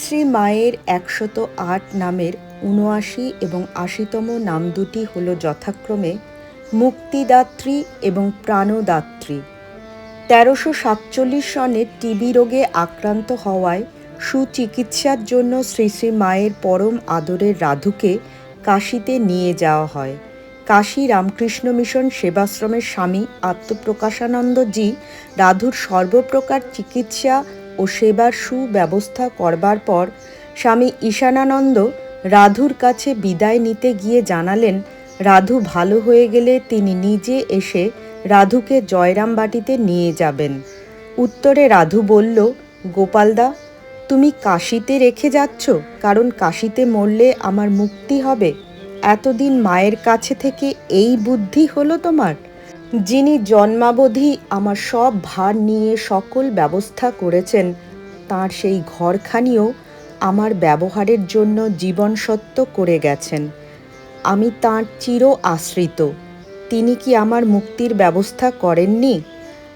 শ্রী মায়ের ১০৮ নামের ৭৯ এবং ৮০তম নাম দুটি হল যথাক্রমে মুক্তিদাত্রী এবং প্রাণদাত্রী। ১৩৪৭ সনে টিবি রোগে আক্রান্ত হওয়ায় সুচিকিৎসার জন্য শ্রী শ্রী মায়ের পরম আদরের রাধুকে কাশীতে নিয়ে যাওয়া হয়। কাশী রামকৃষ্ণ মিশন সেবাশ্রমের স্বামী আত্মপ্রকাশানন্দজি রাধুর সর্বপ্রকার চিকিৎসা ও সেবার সুব্যবস্থা করবার পর স্বামী ঈশানানন্দ রাধুর কাছে বিদায় নিতে গিয়ে জানালেন, রাধু ভালো হয়ে গেলে তিনি নিজে এসে রাধুকে জয়রামবাটিতে নিয়ে যাবেন। উত্তরে রাধু বলল, গোপালদা, তুমি কাশীতে রেখে যাচ্ছ কারণ কাশীতে মরলে আমার মুক্তি হবে। এতদিন মায়ের কাছে থেকে এই বুদ্ধি হলো তোমার? যিনি জন্মাবধি আমার সব ভার নিয়ে সকল ব্যবস্থা করেছেন, তাঁর সেই ঘরখানিও আমার ব্যবহারের জন্য জীবনসত্ত্ব করে গেছেন। আমি তাঁর চির আশ্রিত। তিনি কি আমার মুক্তির ব্যবস্থা করেননি?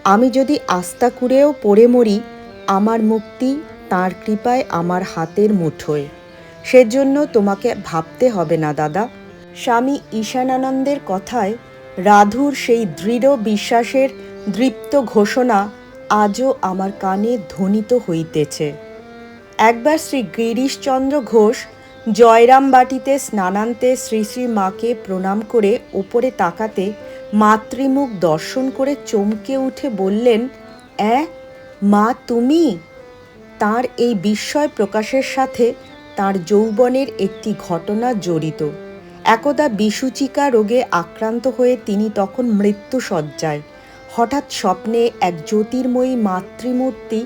আমি যদি আস্থা করেও পড়ে মরি, আমার মুক্তি তাঁর কৃপায় আমার হাতের মুঠোয়। সেজন্য তোমাকে ভাবতে হবে না দাদা। স্বামী ঈশানানন্দের কথায় রাধুর সেই দৃঢ় বিশ্বাসের দৃপ্ত ঘোষণা আজও আমার কানে ধ্বনিত হইতেছে। একবার শ্রী গিরিশচন্দ্র ঘোষ জয়রামবাটিতে স্নানান্তে শ্রী শ্রী মাকে প্রণাম করে ওপরে তাকাতে মাতৃমুখ দর্শন করে চমকে উঠে বললেন, মা তুমি? তাঁর এই বিস্ময় প্রকাশের সাথে তাঁর যৌবনের একটি ঘটনা জড়িত। একদা বিসূচিকা রোগে আক্রান্ত হয়ে তিনি তখন মৃত্যুশয্যায়। হঠাৎ স্বপ্নে এক জ্যোতির্ময়ী মাতৃমূর্তি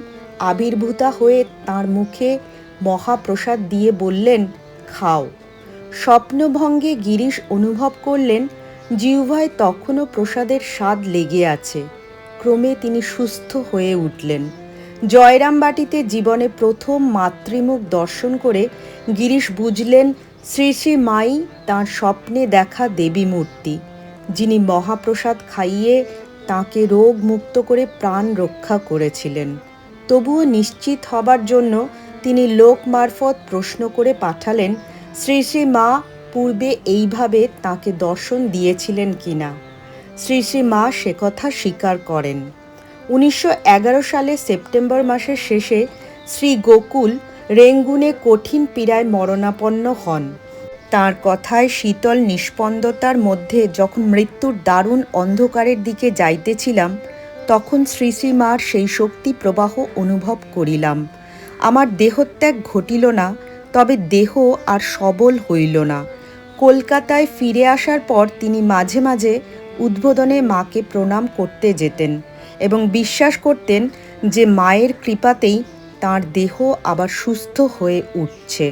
আবির্ভূতা হয়ে তাঁর মুখে মহাপ্রসাদ দিয়ে বললেন, খাও। স্বপ্নভঙ্গে গিরিশ অনুভব করলেন জিহ্বায় তখনও প্রসাদের স্বাদ লেগে আছে। ক্রমে তিনি সুস্থ হয়ে উঠলেন। জয়রামবাটিতে জীবনে প্রথম মাতৃমুখ দর্শন করে গিরিশ বুঝলেন শ্রী শ্রী মাই তাঁর স্বপ্নে দেখা দেবী মূর্তি, যিনি মহাপ্রসাদ খাইয়ে তাঁকে রোগ মুক্ত করে প্রাণ রক্ষা করেছিলেন। তবুও নিশ্চিত হবার জন্য তিনি লোক মারফত প্রশ্ন করে পাঠালেন, শ্রী শ্রী মা পূর্বে এইভাবে তাঁকে দর্শন দিয়েছিলেন কিনা। শ্রী শ্রী মা সে কথা স্বীকার করেন। ১৯১১ সালে সেপ্টেম্বর মাসের শেষে শ্রী গোকুল রেঙ্গুনে কঠিন পীড়ায় মরণাপন্ন হন। তাঁর কথায় শীতল নিষ্পন্দতার মধ্যে যখন মৃত্যুর দারুণ অন্ধকারের দিকে যাইতেছিলাম, তখন শ্রী শ্রী মার সেই শক্তি প্রবাহ অনুভব করিলাম। আমার দেহত্যাগ ঘটিল না, তবে দেহ আর সবল হইল না। কলকাতায় ফিরে আসার পর তিনি মাঝে মাঝে উদ্বোধনে মাকে প্রণাম করতে যেতেন এবং বিশ্বাস করতেন যে মায়ের কৃপাতেই তাঁর দেহ আবার সুস্থ হয়ে উঠছে।